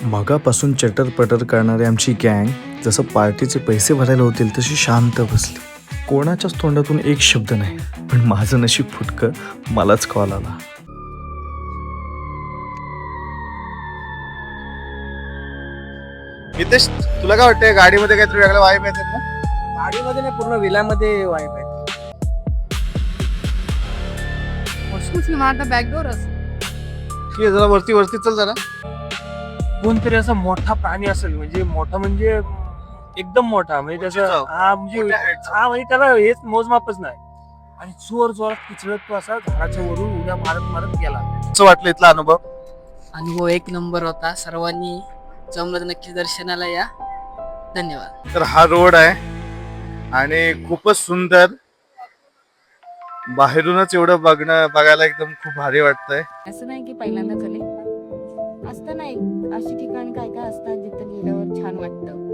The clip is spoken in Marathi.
मगापासून चटर-पटर करणारी आमची गँग जसं पार्टीचे पैसे भरायला होतील तशी शांत बसली. कोणाच्याच तोंडातून एक शब्द नाही. पण माझं नशीब फुटकं, मलाच कॉल आला. नितेश, तुला काय वाटतंय गाडीमध्ये काहीतरी वेगळं वाईब येतात ना? गाडीमध्ये नाही, पूर्ण विलामध्ये वाईब आहे. बॅकडोर ठीक आहे, जरा वरती वरती चल जरा. कोणतरी असा मोठा प्राणी असेल, म्हणजे मोठा म्हणजे एकदम मोठा, म्हणजे त्याचं म्हणजे त्याला हेच मोजमापच नाही. आणि जोर जोरात पिचळत तो असा झाडाच्या वरून उड्या मारत मारत गेला. कसं वाटलं इथला अनुभव? अनुभव एक नंबर होता. सर्वांनी जमलं तर नक्की दर्शनाला या. धन्यवाद. तर हा रोड आहे आणि खूपच सुंदर. बाहेरूनच एवढं बघायला एकदम खूप भारी वाटतंय. असं नाही की पहिल्यांदा चले असतं नाही, अशी ठिकाण काय काय असतात जिथं गेल्यावर छान वाटतं.